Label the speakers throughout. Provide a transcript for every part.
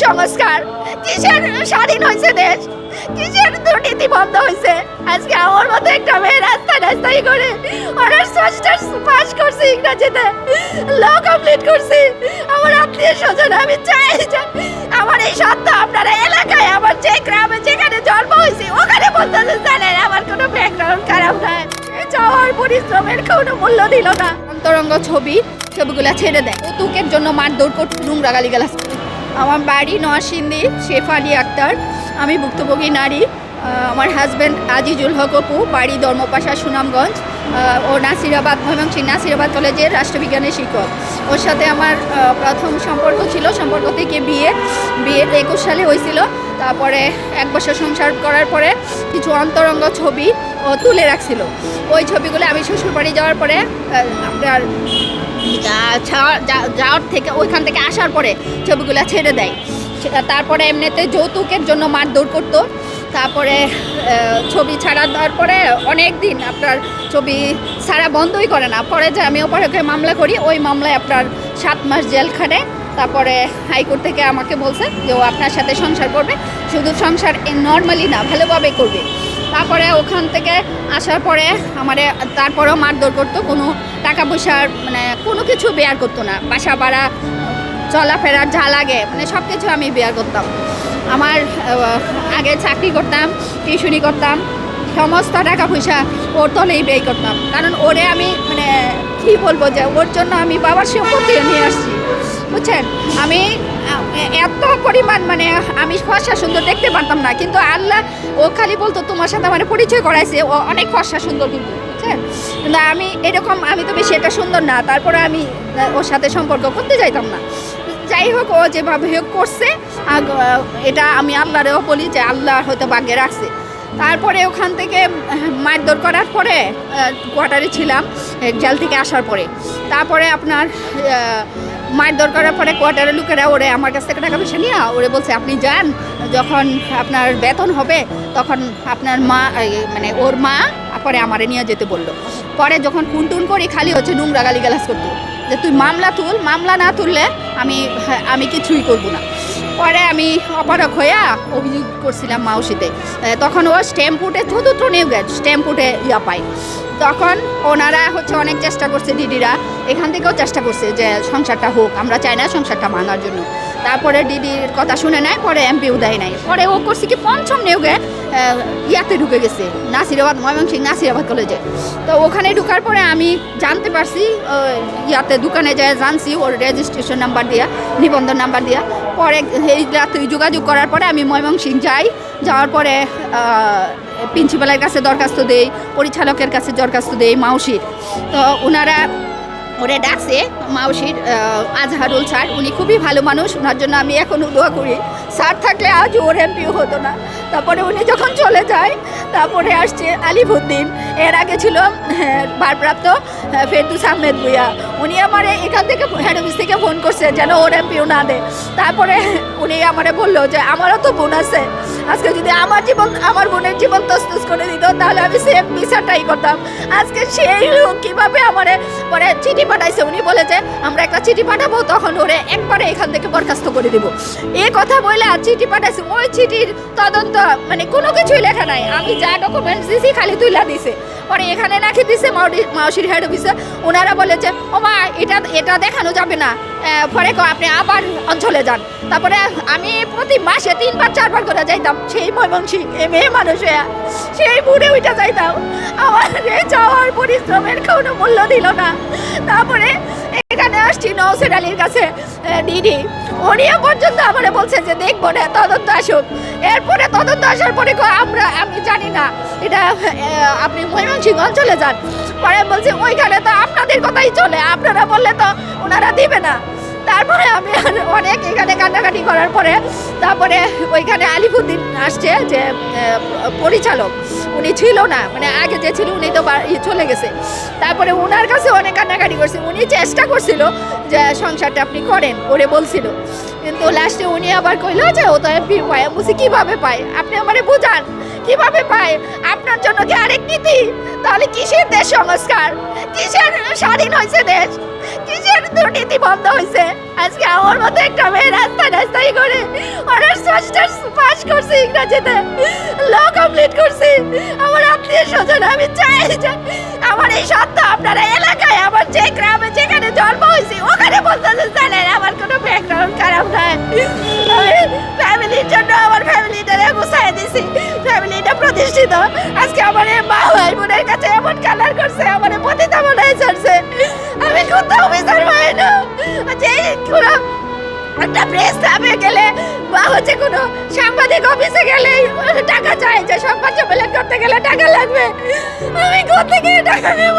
Speaker 1: সংস্কার, কিসের স্বাধীন হয়েছে দেশ, কিসের দুর্নীতি বন্ধ হয়েছে। আজকে আমার মতো একটা মেয়ে রাস্তায় রাস্তায় করে অনার্স মাস্টার্স পাস করছি, ইংরাজিতে ল কমপ্লিট করছি। আমার আত্মীয় স্বজন, আমি চাই যে আমার এই সত্য আপনারা এলাকায়, আমার যে গ্রামে যেখানে জন্ম হয়েছে ওখানে বলতেছে জানেন আমার কোনো ব্যাকগ্রাউন্ড খারাপ নয়। যাওয়ার পরিশ্রমের কোনো মূল্য দিল না। অন্তরঙ্গ ছবিগুলো ছেড়ে দেয়, কৌতুকের জন্য মারধর করতে, নোংরা গালিগালাজ। আমার বাড়ি নরসিংদী, শেফালি আক্তার, আমি ভুক্তভোগী নারী। আমার হাজব্যান্ড আজিজুল হক অপু, বাড়ি ধর্মপাশা, সুনামগঞ্জ। ও নাসিরাবাদ, ময়মনসিংহ নাসিরাবাদ কলেজের রাষ্ট্রবিজ্ঞানের শিক্ষক। ওর সাথে আমার প্রথম সম্পর্ক ছিল, সম্পর্ক থেকে বিয়ে 21 সালে হয়েছিল। তারপরে 1 বছর সংসার করার পরে কিছু অন্তরঙ্গ ছবি ও তুলে রাখছিল। ওই ছবিগুলো আমি শ্বশুরবাড়ি যাওয়ার পরে আপনার যাওয়ার থেকে ওইখান থেকে আসার পরে ছবিগুলো ছেড়ে দেয়। তারপরে এমনিতে যৌতুকের জন্য মারধর করতো। তারপরে ছবি ছাড়া দেওয়ার পরে অনেক দিন আপনার ছবি ছাড়া বন্ধই করে না। পরে যে আমি ওপরে মামলা করি, ওই মামলায় আপনার 7 মাস জেল খাটে। তারপরে হাইকোর্ট থেকে আমাকে বলছে যে ও আপনার সাথে সংসার করবে, শুধু সংসার নর্মালি না, ভালোভাবে করবে। তারপরে ওখান থেকে আসার পরে আমারে তারপরেও মারধর করতো, কোনো টাকা পয়সার মানে কোনো কিছু বেয়ার করতো না। বাসা ভাড়া, চলাফেরার যা লাগে মানে সব কিছু আমি বেয়ার করতাম। আমার আগে চাকরি করতাম, টিউশনি করতাম, সমস্ত টাকা পয়সা ওর তলেই ব্যয় করতাম। কারণ ওরে আমি মানে কী বলবো, যে ওর জন্য আমি বাবার সম্পত্তি নিয়ে আসছি, বুঝছেন। আমি এত পরিমাণ মানে আমি ফর্সা সুন্দর দেখতে পারতাম না, কিন্তু আল্লাহ ও খালি বলতো তোমার সাথে আমার পরিচয় করাইছে, ও অনেক ফর্সা সুন্দর কিন্তু, বুঝছেন। কিন্তু আমি এরকম, আমি তো বেশি এটা সুন্দর না, তারপরে আমি ওর সাথে সম্পর্ক করতে চাইতাম না। যাই হোক, ও যেভাবে হোক করছে, এটা আমি আল্লাহরেও বলি যে আল্লাহ হয়তো ভাগ্যে রাখছে। তারপরে ওখান থেকে মারধর করার পরে কোয়ার্টারে ছিলাম জেল থেকে আসার পরে। তারপরে আপনার মারধর করার পরে কোয়ার্টারের লোকেরা ওরে আমার কাছ থেকে টাকা পয়সা নিয়ে ওরে বলছে আপনি যান, যখন আপনার বেতন হবে তখন আপনার মা মানে ওর মা পরে আমারে নিয়ে যেতে বললো। পরে যখন ফোন টুন করি খালি হচ্ছে নোংরা গালিগালাজ করতো, যে তুই মামলা তুল, মামলা না তুললে আমি কিছুই করবো না। পরে আমি অপারক হইয়া অভিযোগ করছিলাম মাউসিতে। তখন ও স্ট্যাম্পুটে 4th নিয়োগে স্ট্যাম্পুটে পাই। তখন ওনারা হচ্ছে অনেক চেষ্টা করছে, দিদিরা এখান থেকেও চেষ্টা করছে যে সংসারটা হোক, আমরা চাই না সংসারটা ভাঙার জন্য। তারপরে দিদির কথা শুনে নেয়, পরে এমপিও দেয় নাই। পরে ও করছে কি 5ম নিয়োগে ইয়াতে ঢুকে গেছে, নাসিরাবাদ, ময়মনসিংহ নাসিরাবাদ কলেজে। তো ওখানে ঢুকার পরে আমি জানতে পারছি, ইয়াতে দোকানে যায় জানছি ওর রেজিস্ট্রেশন নাম্বার দিয়া, নিবন্ধন নাম্বার দিয়া। পরে এই রাতে যোগাযোগ করার পরে আমি ময়মনসিংহ যাওয়ার পরে প্রিন্সিপালের কাছে দরখাস্ত দেই, পরিচালকের কাছে দরখাস্ত দেই, মাউসির। তো ওনারা ওরে ডাকছে, মাউসির আজহারুল স্যার, উনি খুবই ভালো মানুষ, ওনার জন্য আমি এখনও দোয়া করি। স্যার থাকলে আজ ওর এমপিও হতো না। তারপরে উনি যখন চলে যায়, তারপরে আসছে আলিফুদ্দিন, এর আগে ছিল ভারপ্রাপ্ত ফেরদৌস আহমেদ ভূঁইয়া। উনি আমার এখান থেকে হেড অফিস থেকে ফোন করছে যেন ওর এমপিও না দেয়। তারপরে উনি আমারে বললো যে আমারও তো বোন আছে, আজকে যদি আমার বোনের জীবন তসতস করে দিত তাহলে আমি সেম বিচারটাই করতাম। আজকে সেই লোক কীভাবে আমারে পরে চিঠি পাঠাইছে, উনি বলে যে আমরা একটা চিঠি পাঠাবো, তখন ওরে একবারে এখান থেকে বরখাস্ত করে দিব। এই কথা বলে চিঠি পাঠাইছে, ওই চিঠির তদন্ত মানে কোনো কিছুই লেখা নাই। আমি যা ডকুমেন্টস দিছি খালি তুইলা দিছে। পরে এখানে নাকি দিছে মাউসির হেড অফিসে। ওনারা বলেছে ও মা এটা দেখানো যাবে না, পরে আপনি আবার অঞ্চলে যান। তারপরে আমি প্রতি মাসে 3-4 করে যাইতাম সেই ময়মনসিংহ, মেয়ে মানুষ হয়ে সেই বুড়ে উঠে যাইতাম। আমার যাওয়ার পরিশ্রমের কোনো মূল্য দিল না। তারপরে এখানে আসছি নওসের আলীর কাছে, দিদি উনিও পর্যন্ত আমার বলছে যে দেখবো না, তদন্ত আসুক। এরপরে তদন্ত আসার পরে আমি জানি না, এটা আপনি ময়মনসিংহ অঞ্চলে যান। পরে বলছে ওইখানে তো আপনাদের কথাই চলে, আপনারা বললে তো ওনারা দিবে না। তারপরে আমি অনেক এখানে কান্নাকাটি করার পরে তারপরে ওইখানে আলিফুদ্দিন আসছে, যে পরিচালক, উনি ছিল না, মানে আগে যে ছিল উনি তো চলে গেছে। তারপরে ওনার কাছে অনেক কান্নাকাটি করছে, উনি চেষ্টা করছিল যে সংসারটা আপনি করেন, ওরে বলছিল। কিন্তু লাস্টে উনি আবার কইলো যে ও তো এমপি পায়। বুঝি কীভাবে পায়, আপনি আমারে বুঝান কিভাবে পায়? আপনার জন্য কি আরেক নীতি? তাহলে কিসের দেশ সংস্কার, কিসের স্বাধীন হয়েছে দেশ, কিসের দুর্নীতি বন্ধ হয়েছে? আজকে আমার মতো একটা মেয়ে রাস্তায় রাস্তায় করে মাস্টার্স পাস করছি ইংরেজিতে, ল কমপ্লিট করছি। আমার আত্মীয় স্বজন, আমি চাই যে আমার এই সত্য আপনারা এলাকায়, আমার যে গ্রামে যেখানে জন্ম হয়েছি ওখানে বলতেছে জানেন আমার কোনো ব্যাকগ্রাউন্ড খারাপ নয়। আমি ফ্যামিলির জন্য আমার ফ্যামিলিটারে গুছাই দিছি, ফ্যামিলিটা প্রতিষ্ঠিত। আজকে আমার মা ভাই বোনের কাছে এমন কালার করছে, আমার পতিতা মনে চলছে। আমি কোথাও বিচার পাই না যে কোনো একটা প্রেস ক্লাবে গেলে বা হচ্ছে কোনো সাংবাদিক অফিসে গেলে টাকা চাই, যে সংবাদ সম্মেলন করতে গেলে টাকা লাগবে। আমি কোথেকে টাকা নেব?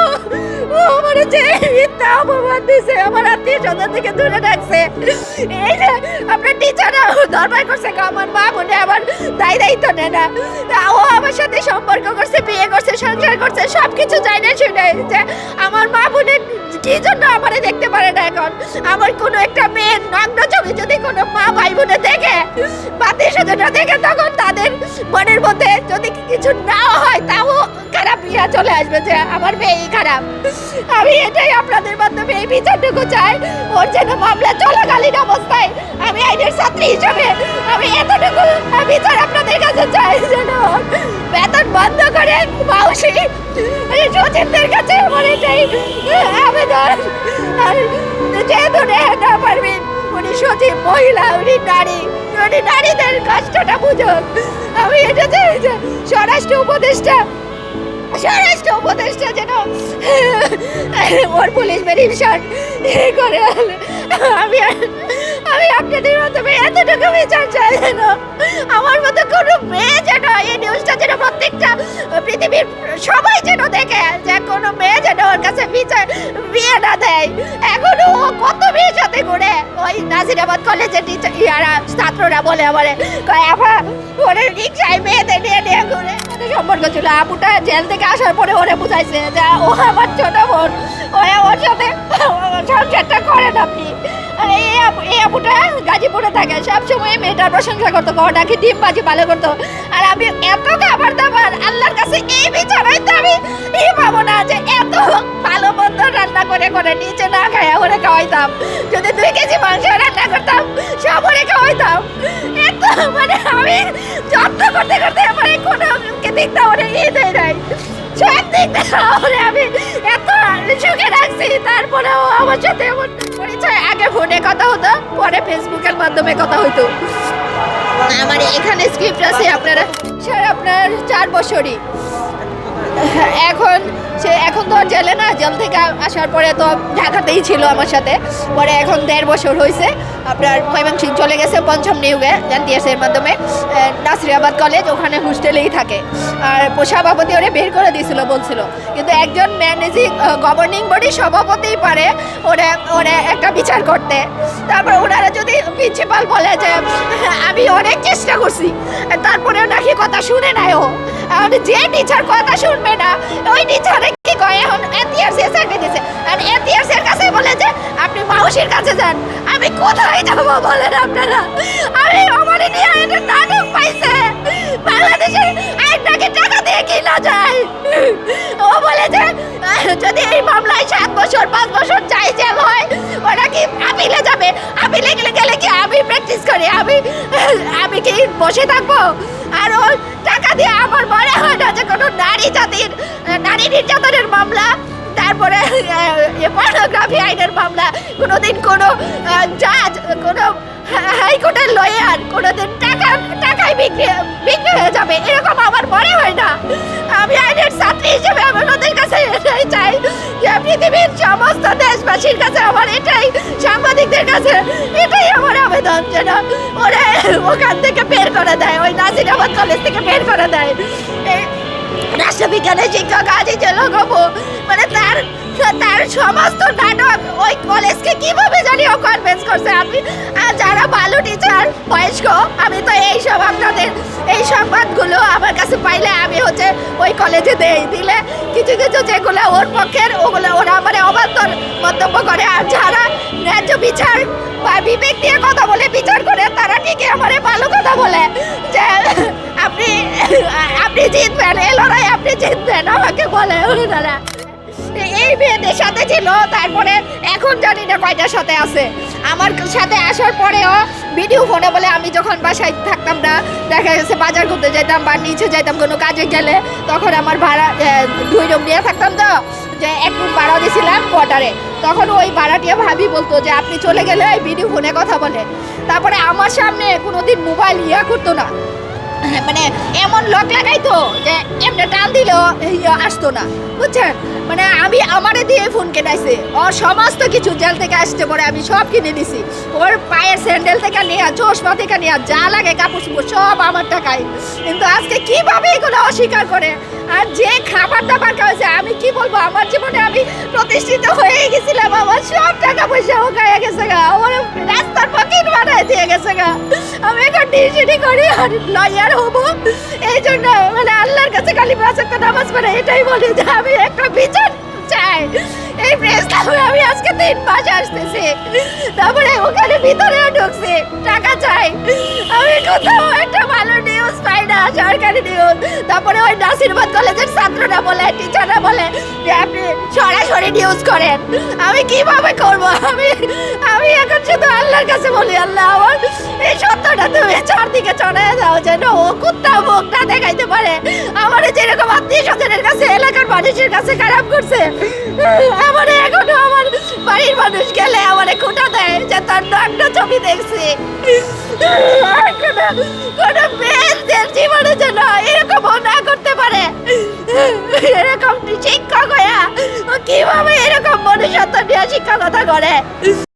Speaker 1: ও আমার যে মিথ্যা অপমান দিছে, আমার আত্মীয় স্বজন থেকে দূরে রাখছে। এই যে আপনার টিচাররা দরবার করছে, আমার মা বোনে আমার দায়িত্ব নেয় না। ও আমার সাথে সম্পর্ক করছে, বিয়ে করছে, সংসার করছে, সব কিছু চাই না শুনে যে আমার মা বোনের কি জন্য আমারে দেখতে পারে না। এখন আমার কোনো একটা মেয়ের নগ্ন ছবি যদি কোনো মা ভাই বোনে দেখে, আত্মীয় স্বজনরা দেখে, তখন তাদের মনের মধ্যে যদি কিছু না হয় তাও খারাপ ইয়া চলে আসবে যে আমার মেয়েই খারাপ। আমি এটাই আপনাদের মাধ্যমে এই বিচারটুকু চাই, ওর যেন মামলা চলাকালীন অবস্থায় আমি আইনের ছাত্রী হিসাবে আমি এতটুকু বিচার আপনাদের কাছে চাই, যেন বেতন বন্ধ করে মাউসি সচিবদের কাছে আমার এটাই আবেদন। আর যেহেতু না পারবেন, উনি সচিব মহিলা, উনি নারী, উনি নারীদের কষ্টটা বুঝুন। আমি এটা চাই যে স্বরাষ্ট্র উপদেষ্টা যেন ওর পুলিশ ভেরিফিকেশন করে। আমি আপনাদের মাধ্যমে এতটুকু বিচার চাই, যেন আমার মতো কোনো মেয়ে যেন এই নিউজটা যেন প্রত্যেকটা পৃথিবীর সবাই যেন দেখে যে কোনো মেয়ে যেন ওর কাছে বিয়ে না দেয়। এখনো ও কত মেয়ের সাথে ঘুরে, ওই নাজিরাবাদ কলেজের ছাত্ররা বলে আমারে ওরে রিক্সায় মেয়েদের নিয়ে ঘুরে। সম্পর্ক ছিল, আপুটা জেল থেকে আসার পরে ওরে বুঝাইছে যে ও আমার ছোট বোন, ওর সাথে সংসারটা করেন আপনি। এই আপুটা গাজীপুরে থাকে, সবসময় মেয়েটার প্রশংসা করতো, নাকি ডিম বাজি ভালো করতো। আর আমি এত খাবার দাবার আল্লাহর কাছে এই বিচার হয়তো আমি পাবো না যে এত ভালো মন্দ রান্না করে নিচে না খায় ওরে খাওয়াইতাম। যদি 2 কেজি মাংস রান্না করতাম সব ওরে খাওয়াইতাম। এত মানে আমি যত্ন করতে আমার কোনো দিকটা ওরে দেয় নাই, সব দিকটা ওরে আমি এত সুখে রাখছি। তারপরেও আমার সাথে এমন পরিচয়, আগে ফোনে কথা হতো, পরে ফেসবুকের মাধ্যমে কথা হইতো। আমার এখানে স্ক্রিপ্ট আছে আপনারা স্যার, আপনার 4 বছরই। এখন তো জেলে না, জেল থেকে আসার পরে তো ঢাকাতেই ছিল আমার সাথে। পরে এখন 1.5 বছর হয়েছে, আপনার ময়মনসিংহ চলে গেছে 5ম নিয়োগে জানতিএসের মাধ্যমে, নাসিরাবাদ কলেজ, ওখানে হোস্টেলেই থাকে। আর সভাপতি ওরে বের করে দিয়েছিল বলছিল, কিন্তু একজন গভর্নিং বডি সভাপতিই পারে ওরে একটা বিচার করতে। তারপর ওনারা যদি প্রিন্সিপাল বলে যে আমি অনেক চেষ্টা করছি, তারপরেও নাকি কথা শুনে নাই ও। যে টিচার কথা শুনবে না, ওই টিচারে কি কয় এখন এতিয়ারসি সার্টিফিকেট দিয়েছে, আর এতিয়ারসির কাছে বলে যে আপনি মাউসির কাছে যান। আমি কোথায় যাব বলেন আপনারা? আমি আমারে নিয়ে এটা নাটক পাইছে, বাংলাদেশে আইনটাকে টাকা দিয়ে কিনা যায়। ও বলে যে যদি এই মামলায় 7 বছর 5 বছর চাই জেল হয়, ওরা কি আপিলে যাবে। আপিলে গেলে কি আমি প্র্যাকটিস করি, আমি কি বসে থাকবো? আর ও টাকা দিয়ে আমার মনে হয় না যে কোনো নারী নির্যাতনের মামলা, তারপরে পর্নোগ্রাফি আইনের মামলা কোনোদিন কোনো জাজ, কোনো হাইকোর্টের লয়ার কোনোদিন টাকায় বিক্রি হয়ে যাবে, এরকম আমার মনে হয় না। আমি আইনের ছাত্রী হিসেবে আমি ওদের কাছে এটাই চাই যে পৃথিবীর সমস্ত দেশবাসীর কাছে আমার এটাই, সাংবাদিকদের কাছে এটাই আমার আবেদন, যেন ওরা ওখান থেকে বের করে দেয়, ওই নাজিরাবাদ কলেজ থেকে বের করে দেয়। রাষ্ট্রবিজ্ঞানের শিক্ষক আজিজুল হক, মানে তার সমস্ত নাটক ওই কলেজকে কিভাবে জানি ও কনভিন্স করছে। আমি যারা ভালো টিচার বয়স্ক, আমি তো এইসব আপনাদের এই সংবাদগুলো আমার কাছে পাইলে আমি হচ্ছে ওই কলেজে দিলে কিছু যেগুলো ওর পক্ষের, ওগুলো ওরা আমার অবান্তর মন্তব্য করে। আর যারা ন্যায্য বিচার বা বিবেক দিয়ে কথা বলে বিচার করে, তারা ঠিকই আমার ভালো কথা বলে যে আপনি জিতবেন, এই লড়াই আপনি জিতবেন, আমাকে বলে ওনারা। এই মেয়েদের সাথে ছিল, তারপরে এখন জানি না কয়টার সাথে আছে। আমার সাথে আসার পরেও ভিডিও ফোনে বলে আমি যখন বাসায় থাকতাম না, দেখা গেছে বাজার করতে যাইতাম বা নিচে যাইতাম কোনো কাজে গেলে, তখন আমার ভাড়া 2 রুম নিয়ে থাকতাম, তো যে 1 রুম ভাড়া দিয়েছিলাম কোয়ার্টারে, তখন ওই ভাড়াটিয়া ভাবি বলতো যে আপনি চলে গেলে ভিডিও ফোনে কথা বলে। তারপরে আমার সামনে কোনোদিন মোবাইল করতো না, মানে এমন লক লাগাইতো যে এমনি টান দিলেও আসতো না, বুঝছেন? মানে আমি আমারে দিয়ে ফোন কেনাইছে, ওর সমস্ত কিছু জেল থেকে আসতে পরে আমি সব কিনে দিছি, ওর পায়ের স্যান্ডেল থেকে নিয়ে চশমা থেকে নিয়ে যা লাগে কাপড় চোপড় সব আমার টাকায়। কিন্তু আজকে কিভাবে এগুলো অস্বীকার করে? আর যে খাবার দাবার খাওয়াছে, আমি কি বলবো, আমার জীবনে আমি প্রতিষ্ঠিত হয়ে গেছিলাম, আমার সব টাকা পয়সা ও গায়ে গেছে গা, আমার রাস্তার পকেট বানায় দিয়ে গেছে গা। আমি এখন টিউশনি করি আর লয়ার হবো, এই জন্য মানে আল্লাহর কাছে খালি 5 ওয়াক্ত নামাজ পড়ে এটাই বলি যে আমি একটা বিচার চাই। এই প্রেসটাকে আমি আজকে 3 মাস আসতেছি, তারপরে ওখানে ভিতরেও ঢুকছি, টাকা চাই, আমি কোথাও একটা ভালো নিউজ পাই না, সরকারি নিউজ। তারপরে ওই নাসিরবাদ কলেজের ছাত্ররা বলে, টিচাররা বলে যে আপনি সরাসরি নিউজ করেন, আমি কিভাবে করব? আমি এখন শুধু আল্লাহর কাছে বলি, আল্লাহ আমার এই সত্যটা তুমি চারদিকে ছড়ায় দাও, যেন ও কুত্তা মুখ না দেখাইতে পারে। আমার যেরকম আত্মীয় স্বজনের কাছে, এলাকার মানুষের কাছে খারাপ করছে, আমার এখনো আমার বাড়ির মানুষ গেলে আমারে খোঁটা দেয় যে তার নগ্ন ছবি দেখছি। কোনো মেয়েদের জীবনে যেন এরকমও না করতে পারে। এরকম শিক্ষক হইয়া ও কিভাবে এরকম মনুষ্যত্ব নিয়ে শিক্ষকতা করে?